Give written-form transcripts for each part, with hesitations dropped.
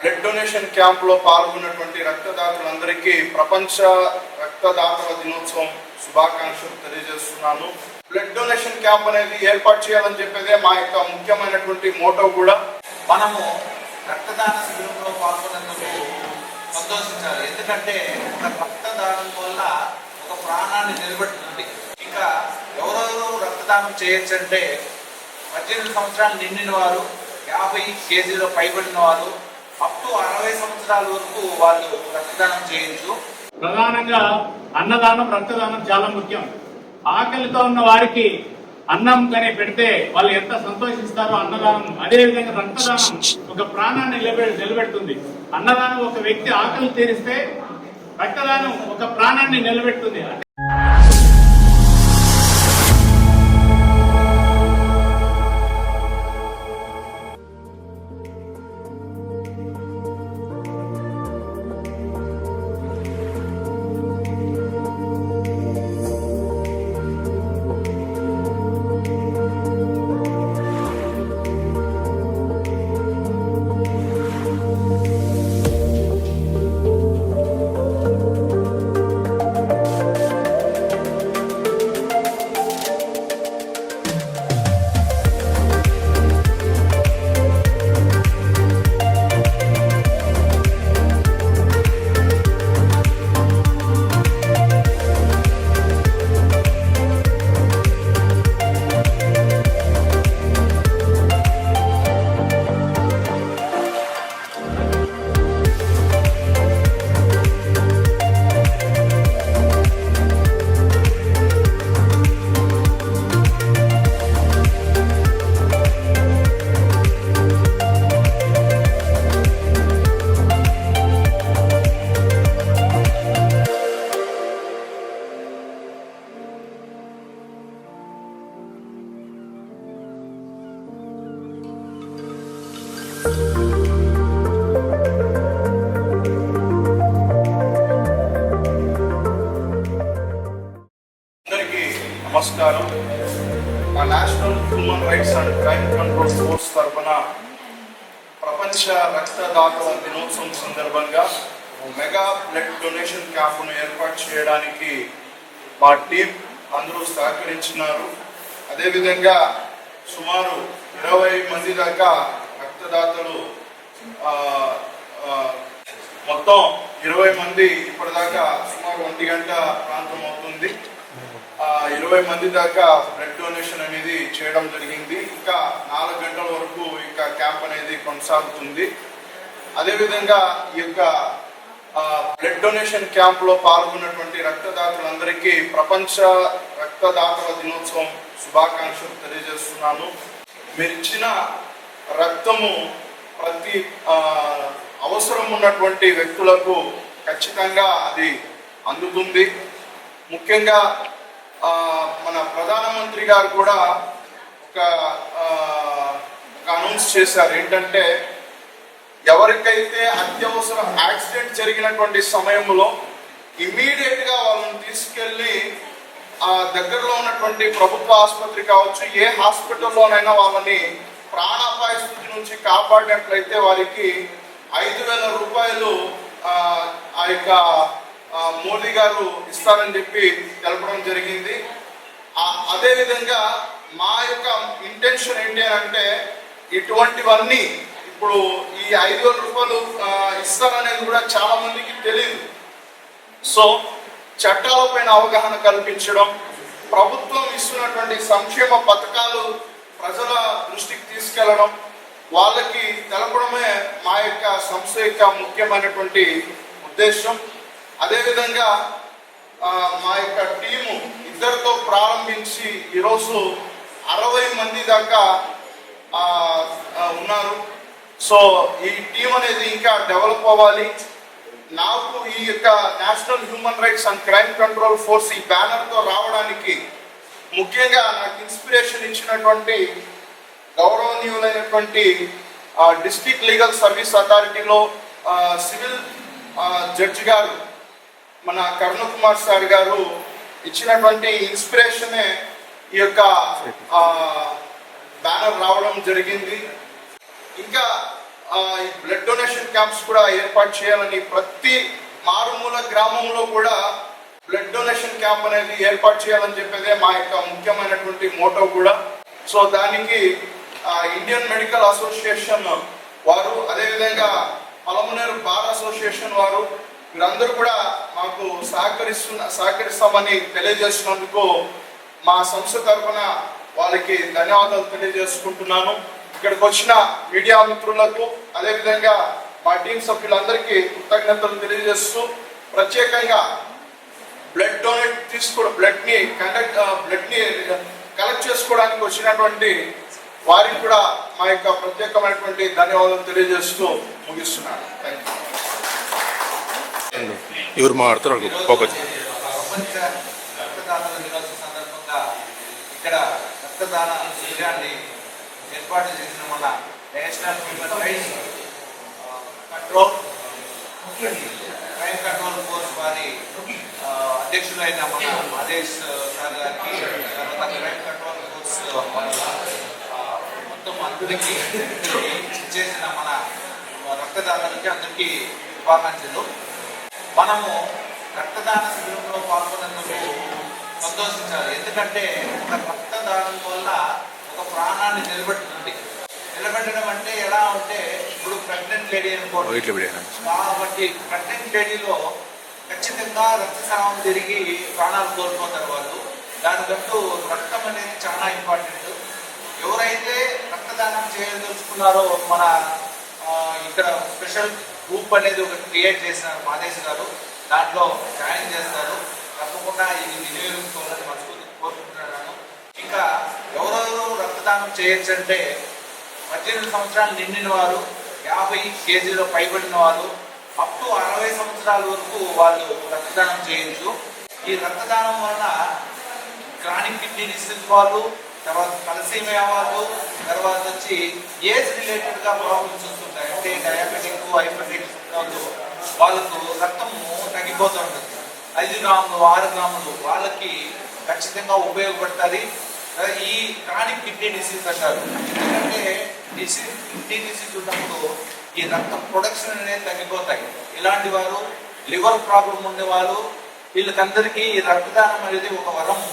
Blood donation camp లో పాల్గొన్నటువంటి రక్తదాతలందరికీ ప్రపంచ రక్తదాతల దినోత్సవం శుభాకాంక్షలు తెలియజేస్తున్నాను. బ్లడ్ డొనేషన్ క్యాంప్ అనేది ఏర్పాటు చేయాలని చెప్పేదే మా యొక్క ముఖ్యమైనటువంటి మోటో కూడా. మనము రక్తదాన శిబిరంలో పాల్గొన్నందుకు సంతోషించాలి. ఎందుకంటే ఒక రక్తదానం వల్ల ఒక ప్రాణాన్ని నిలబెడుతుంది. ఇంకా ఎవరెవరు రక్తదానం చేయొచ్చు అంటే 18 సంవత్సరాలు నిండిన వారు, 50 కేజీలో పైబడిన వారు, అప్ టు 60 సంవత్సరాల వరకు వాళ్ళు రక్తదానం చేయొచ్చు. ప్రధానంగా అన్నదానం, రక్తదానం చాలా ముఖ్యం. ఆకలితో ఉన్న వారికి అన్నం కానీ పెడితే వాళ్ళు ఎంత సంతోషిస్తారో అన్నదానం అదే విధంగా రక్తదానం ఒక ప్రాణాన్ని నిలబెడుతుంది. అన్నదానం ఒక వ్యక్తి ఆకలి తీరిస్తే రక్తదానం ఒక ప్రాణాన్ని నిలబెడుతుంది. అందరికీ నమస్కారం. మా national human rights and crime control force తరఫున ప్రపంచ రక్తదాతల దినోత్సవం సందర్భంగా మెగా బ్లడ్ డొనేషన్ క్యాంపును ఏర్పాటు చేయడానికి మా టీం అందరూ సహకరించినారు. అదేవిధంగా సుమారు 20 మంది దాకా రక్తదాతలు, మొత్తం 20 మంది ఇప్పటిదాకా సుమారు 1 గంట ప్రాంతం అవుతుంది. 20 మంది దాకా బ్లడ్ డొనేషన్ అనేది చేయడం జరిగింది. ఇంకా 4 గంటల వరకు ఇంకా క్యాంప్ అనేది కొనసాగుతుంది. అదేవిధంగా ఈ యొక్క బ్లడ్ డొనేషన్ క్యాంప్ లో పాల్గొన్నటువంటి రక్తదాతలందరికీ ప్రపంచ రక్తదాతల దినోత్సవం శుభాకాంక్షలు తెలియజేస్తున్నాను. మీరు ఇచ్చిన రక్తము ప్రతి అవసరం ఉన్నటువంటి వ్యక్తులకు ఖచ్చితంగా అది అందుతుంది. ముఖ్యంగా మన ప్రధానమంత్రి గారు కూడా ఒక అనౌన్స్ చేశారు. ఏంటంటే ఎవరికైతే అత్యవసర యాక్సిడెంట్ జరిగినటువంటి సమయంలో ఇమ్మీడియట్ గా వాళ్ళని తీసుకెళ్లి దగ్గరలో ఉన్నటువంటి ప్రభుత్వ ఆసుపత్రి కావచ్చు, ఏ హాస్పిటల్లోనైనా వాళ్ళని ప్రాణాపాయ స్థితి నుంచి కాపాడినట్లయితే వారికి 5,000 రూపాయలు ఆ యొక్క మోదీ గారు ఇస్తారని చెప్పి తెలపడం జరిగింది. అదేవిధంగా మా యొక్క ఇంటెన్షన్ ఏంటి అంటే ఇటువంటివన్నీ ఇప్పుడు ఈ 5,000 రూపాయలు ఇస్తారనేది కూడా చాలా మందికి తెలియదు. సో చట్టాలపైన అవగాహన కల్పించడం, ప్రభుత్వం ఇస్తున్నటువంటి సంక్షేమ పథకాలు ప్రజల దృష్టికి తీసుకెళ్లడం, వాళ్ళకి తెలపడమే మా యొక్క సంస్థ యొక్క ముఖ్యమైనటువంటి ఉద్దేశం. అదేవిధంగా మా యొక్క టీము 2తో ప్రారంభించి ఈరోజు 60 మంది దాకా ఉన్నారు. సో ఈ టీం అనేది ఇంకా డెవలప్ అవ్వాలి. నాకు ఈ యొక్క national human rights and crime control force ఈ బ్యానర్తో రావడానికి ముఖ్యంగా నాకు ఇన్స్పిరేషన్ ఇచ్చినటువంటి గౌరవనీయులైనటువంటి డిస్ట్రిక్ట్ లీగల్ సర్వీస్ అథారిటీలో సివిల్ జడ్జి గారు మన కరుణ కుమార్ సార్ గారు ఇచ్చినటువంటి ఇన్స్పిరేషనే ఈ యొక్క బ్యానర్ రావడం జరిగింది. ఇంకా ఈ బ్లడ్ డొనేషన్ క్యాంప్స్ కూడా ఏర్పాటు చేయాలని, ప్రతి మారుమూల గ్రామంలో కూడా బ్లడ్ డొనేషన్ క్యాంప్ అనేది ఏర్పాటు చేయాలని చెప్పేదే మా యొక్క ముఖ్యమైనటువంటి మోటో కూడా. సో దానికి ఇండియన్ మెడికల్ అసోసియేషన్ వారు, అదేవిధంగా పలమనేరు బార్ అసోసియేషన్ వారు, వీరందరూ కూడా మాకు సహకరిస్తామని తెలియజేసినందుకు మా సంస్థ తరఫున వాళ్ళకి ధన్యవాదాలు తెలియజేసుకుంటున్నాను. ఇక్కడికి వచ్చిన మీడియా మిత్రులకు, అదేవిధంగా మా టీం సభ్యులందరికీ కృతజ్ఞతలు తెలియజేస్తూ, ప్రత్యేకంగా బ్లడ్ ని కలెక్ట్ చేసుకోవడానికి వచ్చినటువంటి వారికి కూడా మా యొక్క ప్రత్యేకమైనటువంటి ధన్యవాదాలు తెలియజేస్తూ ముగిస్తున్నాను. Thank you. ఇವರು మాట్లాడుతున్నారు ప్రపంచ రక్తదాతల దినోత్సవం సందర్భంగా ఇక్కడ రక్తదాన శిబిరాన్ని ఏర్పాటు చేసిన మన national human rights crime control force వారి అధ్యక్షులైన మన ఆదేశ్ సార్ గారికి, తర్వాత క్రైమ్ కంట్రోల్ ఫోర్స్ మొత్తం అందరికీ చేసిన మన రక్తదాతలకి అందరికీ శుభాకాంక్షలు. మనము రక్తదాన శిబిరంలో పాల్గొన్నందుకు సంతోషించాలి. ఎందుకంటే ఒక రక్తదానం వల్ల ఒక ప్రాణాన్ని నిలబెట్టడం అంటే ఎలా అంటే, ఇప్పుడు ప్రెగ్నెంట్ లేడీ అనుకోండి, కాబట్టి ప్రెగ్నెంట్ లేడీలో ఖచ్చితంగా రక్తస్రావం జరిగి ప్రాణాలు కోల్పోతారు వాళ్ళు. దానికంటూ రక్తం అనేది చాలా ఇంపార్టెంట్. ఎవరైతే రక్తదానం చేయదలుచుకున్నారో మన ఇక్కడ స్పెషల్ గ్రూప్ అనేది ఒకటి క్రియేట్ చేసినారు మాదేశ్ గారు, దాంట్లో జాయిన్ చేస్తారు. తప్పకుండా ఇది వినియోగించుకోవాలని మనస్ఫూర్తిగా కోరుకుంటున్నాను. ఇంకా ఎవరెవరు రక్తదానం చేయొచ్చు అంటే, 18 సంవత్సరాలు నిండిన వారు, 50 కేజీల పైబడిన వారు, అప్ టు 60 సంవత్సరాల వరకు వాళ్ళు రక్తదానం చేయొచ్చు. ఈ రక్తదానం వలన క్రానిక్ కిడ్నీ డిసీజ్ వాళ్ళు, తర్వాత తలసీమియా వాళ్ళు, తర్వాత వచ్చి ఏజ్ రిలేటెడ్ గా ప్రాబ్లమ్స్ వస్తుంటాయి. అంటే డయాబెటిక్, హైపర్టెన్షన్ వాళ్ళకు రక్తము తగ్గిపోతూ ఉంటుంది. 5 గ్రాములు 6 గ్రాములు వాళ్ళకి ఖచ్చితంగా ఉపయోగపడుతుంది. ఈ క్రానిక్ కిడ్నీ డిసీజ్ అంటారు. ఎందుకంటే కిడ్నీ డిసీజ్ ఉన్నప్పుడు ఈ రక్త ప్రొడక్షన్ అనేది తగ్గిపోతాయి. ఇలాంటి వారు, లివర్ ప్రాబ్లం ఉండేవాళ్ళు, వీళ్ళకందరికీ ఈ రక్తదానం అనేది ఒక వరము.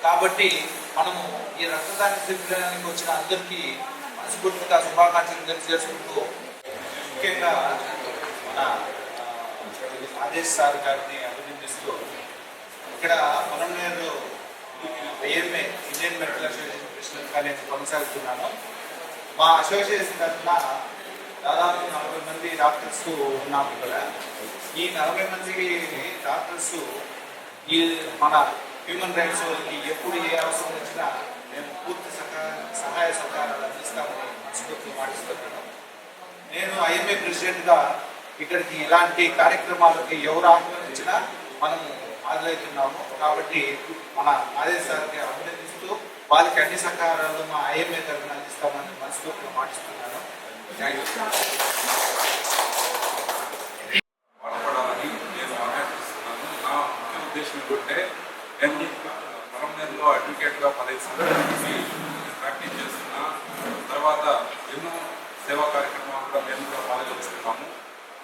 కాబట్టి మనము ఈ రక్తదాన శిబిరానికి వచ్చిన అందరికీ మనస్ఫూర్తిగా శుభాకాంక్షలు తెలియజేసుకుంటూ, ముఖ్యంగా మన ఆదేశ్ సార్ గారిని అభినందిస్తూ, ఇక్కడ Palamaner IMA Indian medical association ప్రెసిడెంట్గా నేను కొనసాగుతున్నాను. మా అసోసియేషన్ తరఫున దాదాపు 40 మంది డాక్టర్స్ ఉన్నాము ఇక్కడ. ఈ 40 మంది డాక్టర్స్ ఈ మన హ్యూమన్ రైట్స్ వాళ్ళకి ఎప్పుడు ఏ అవసరం వచ్చినా మేము పూర్తి సహాయ సహకారాలు అందిస్తామని మనస్ఫూర్తిగా మాటిస్తున్నాను. నేను ఐఎంఏ ప్రెసిడెంట్గా ఇక్కడికి ఇలాంటి కార్యక్రమాలకి ఎవరు ఆహ్వానించినా మనము హాజరవుతున్నాము. కాబట్టి మన ఆదేశ్ సార్కి అభినందిస్తూ, వాళ్ళకి అన్ని సహకారాలు మా ఐఎంఏ తరఫున అందిస్తామని మనస్ఫూర్తిగా మాటిస్తున్నాను. Thank you. మాట్లాడాలని నేను ఆకాంక్షిస్తున్నాను. నా ముఖ్య ఉద్దేశం ఏంటంటే, నేను పలమనేరులో అడ్వకేట్గా 15 సంవత్సరాల నుంచి ప్రాక్టీస్ చేస్తున్నా. తర్వాత ఎన్నో సేవా కార్యక్రమాలు కూడా మేము కూడా పాల్గొస్తున్నాము.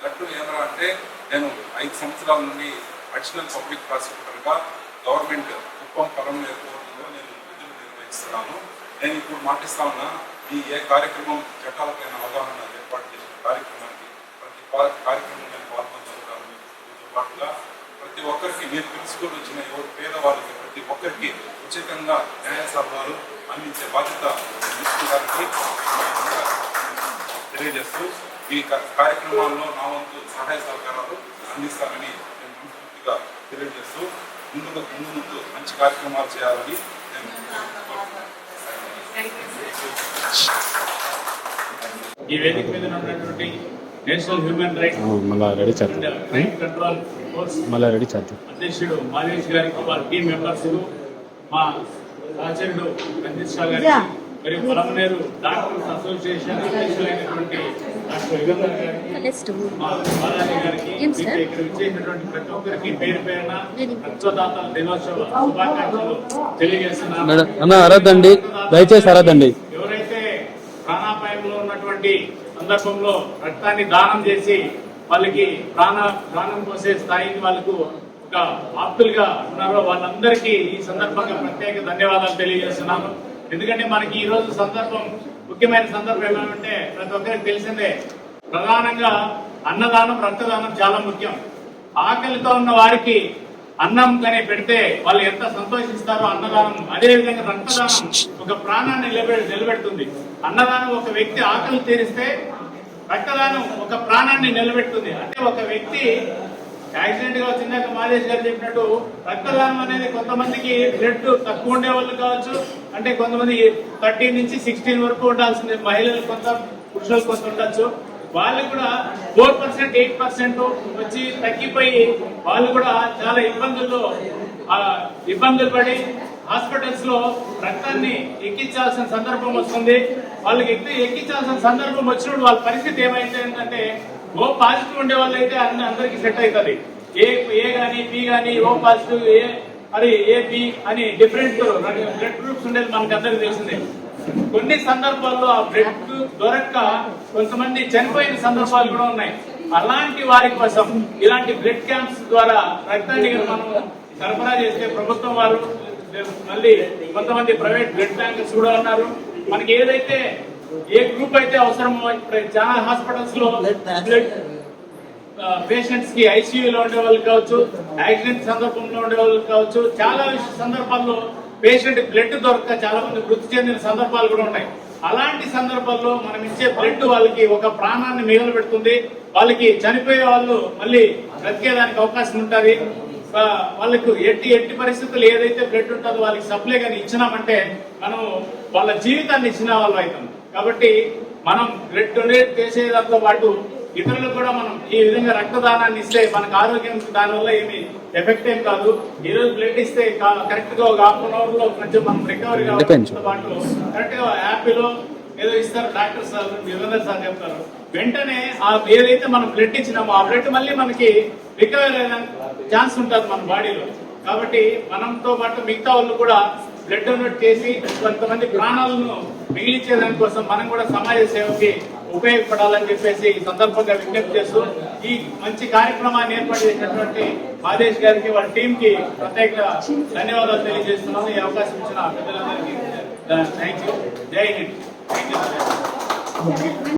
దట్టు ఏమరా అంటే, నేను 5 సంవత్సరాల నుండి అడిషనల్ పబ్లిక్ ప్రాసిక్యూటర్గా గవర్నమెంట్ కుప్పం పలమనేరు కోర్టులో నేను విధులు నిర్వహిస్తున్నాను. నేను ఇప్పుడు మాటిస్తా ఉన్నా, ఈ ఏ కార్యక్రమం చట్టాలపైన అవగాహన ఏర్పాటు చేసిన కార్యక్రమానికి ప్రతి కార్యక్రమం నేను పాల్పంచుకుంటాను. మీతో పాటుగా ప్రతి ఒక్కరికి మీరు తెలుసుకొని వచ్చిన ఎవరు పేదవాళ్ళకి ప్రతి ఒక్కరికి ఉచితంగా న్యాయ సలహాలు అందించే బాధ్యత తీసుకుంటానికి తెలియజేస్తూ, ఈ కార్యక్రమాల్లో నా వంతు సహాయ సహకారాలు అందిస్తానని నేను మనస్ఫూర్తిగా తెలియజేస్తూ, ముందు మంచి కార్యక్రమాలు చేయాలని నేను ఈ వేదిక మీద ఉన్నటువంటి national human rights crime control force అధ్యక్షుడు మాదేశ్ గారికి, వారి టీం మెంబర్స్, మా సహచరుడు రంజిత్ షా గారికి, మరియు పలమనేరు డాక్టర్స్ అసోసియేషన్ అధ్యక్షులైనటువంటి డాక్టర్ యుగంధర్ గారికి, మా బాలాజీ గారికి, ఇక్కడ విచ్చేసినటువంటి ప్రతి ఒక్కరికి పేరు పేరున రక్తదాతల దినోత్సవ శుభాకాంక్షలు తెలియజేస్తున్నాను. అరద్దండి, దయచేసి అరద్దండి. ఎవరైతే ప్రాణాపాయంలో ఉన్నటువంటి సందర్భంలో రక్తాన్ని దానం చేసి వాళ్ళకి ప్రాణం పోసే స్థాయికి వాళ్ళకు ఒక ఆప్తులుగా ఉన్నారో వాళ్ళందరికీ ఈ సందర్భంగా ప్రత్యేక ధన్యవాదాలు తెలియజేస్తున్నాను. ఎందుకంటే మనకి ఈ రోజు ముఖ్యమైన సందర్భం ఏమంటే ప్రతి ఒక్కరికి తెలిసిందే, ప్రధానంగా అన్నదానం రక్తదానం చాలా ముఖ్యం. ఆకలితో ఉన్న వారికి అన్నం కానీ పెడితే వాళ్ళు ఎంత సంతోషిస్తారో అన్నదానం అదే విధంగా రక్తదానం ఒక ప్రాణాన్ని నిలబెడుతుంది. అన్నదానం ఒక వ్యక్తి ఆకలి తీరిస్తే రక్తదానం ఒక ప్రాణాన్ని నిలబెడుతుంది. అంటే ఒక వ్యక్తి యాక్సిడెంట్ గా వచ్చిందాక మాదేశ్ గారు చెప్పినట్టు రక్తదానం అనేది కొంతమందికి బ్లడ్ తక్కువ ఉండే వాళ్ళు కావచ్చు, అంటే కొంతమంది 13 నుంచి 16 వరకు ఉండాల్సింది మహిళలు కొంత, పురుషులు కొంత ఉండొచ్చు. వాళ్ళు కూడా 4%, 8% వచ్చి తగ్గిపోయి వాళ్ళు కూడా చాలా ఇబ్బందులు పడి హాస్పిటల్స్ లో రక్తాన్ని ఎక్కించాల్సిన సందర్భం వస్తుంది. వాళ్ళకి ఎక్కించాల్సిన సందర్భం వచ్చినప్పుడు వాళ్ళ పరిస్థితి ఏమైతే ఏంటంటే ఓ పాజిటివ్ ఉండే వాళ్ళు అయితే అందరికి సెట్ అవుతుంది. ఏ గానీ బి గానీ ఓ పాజిటివ్ ఏబి అని డిఫరెంట్ బ్లడ్ గ్రూప్స్ ఉండేది మనకు అందరికి తెలిసిందే. కొన్ని సందర్భాల్లో ఆ బ్లడ్ దొరక్క కొంతమంది చనిపోయిన సందర్భాలు కూడా ఉన్నాయి. అలాంటి వారి కోసం ఇలాంటి బ్లడ్ క్యాంప్స్ ద్వారా రక్తాన్ని మనం సరఫరా చేస్తే ప్రభుత్వం వారు, మళ్ళీ కొంతమంది ప్రైవేట్ బ్లడ్ బ్యాంకర్స్ కూడా ఉన్నారు. మనకి ఏదైతే ఏ గ్రూప్ అయితే అవసరమో చాలా హాస్పిటల్స్ లో బ్లడ్ పేషెంట్స్ కి ఐసీయూలో ఉండే వాళ్ళు కావచ్చు, యాక్సిడెంట్ సందర్భంలో ఉండే వాళ్ళు కావచ్చు, చాలా సందర్భాల్లో పేషెంట్ బ్లడ్ దొరక చాలా మంది మృతి చెందిన సందర్భాలు కూడా ఉన్నాయి. అలాంటి సందర్భాల్లో మనం ఇచ్చే బ్లడ్ వాళ్ళకి ఒక ప్రాణాన్ని మిగలబెడుతుంది. వాళ్ళకి చనిపోయే వాళ్ళు మళ్ళీ బ్రతికేదానికి అవకాశం ఉంటుంది. వాళ్ళకు ఎట్టి పరిస్థితులు ఏదైతే బ్లడ్ ఉంటుందో వాళ్ళకి సప్లై కానీ ఇచ్చినామంటే మనం వాళ్ళ జీవితాన్ని ఇచ్చిన వాళ్ళు అవుతాం. కాబట్టి మనం బ్లడ్ డొనేట్ చేసేదాంతో పాటు ఇతరులకు కూడా మనం ఈ విధంగా రక్తదానాన్ని ఇస్తే మనకు ఆరోగ్యం దానివల్ల ఏమి ఎఫెక్ట్ ఏం కాదు. ఈ రోజు బ్లడ్ ఇస్తే కరెక్ట్ గా ఒక హాఫ్ అన్ అవర్ లో కొంచెం మనం రికవరీ కావడంతో పాటు కరెక్ట్ గా యాపిలో ఏదో ఇస్తారు డాక్టర్ సార్, యుగంధర్ సార్ చెప్తారు, వెంటనే ఏదైతే మనం బ్లడ్ ఇచ్చినామో ఆ బ్లడ్ మళ్ళీ మనకి రికవరీ అయ్యే ఛాన్స్ ఉంటుంది మన బాడీలో. కాబట్టి మనంతో పాటు మిగతా వాళ్ళు కూడా బ్లడ్ డొనేట్ చేసి కొంతమంది ప్రాణాలను మిగిలించే దానికోసం మనం కూడా సమాజ సేవకి ఉపయోగపడాలని చెప్పేసి ఈ సందర్భంగా విజ్ఞప్తి చేస్తూ ఈ మంచి కార్యక్రమాన్ని ఏర్పాటు చేసినటువంటి మాదేశ్ గారికి, వాళ్ళ టీం కి ప్రత్యేక ధన్యవాదాలు తెలియజేస్తున్నాను. ఈ అవకాశం ఇచ్చిన పెద్దలందరికీ థ్యాంక్ యూ. జై హింద్.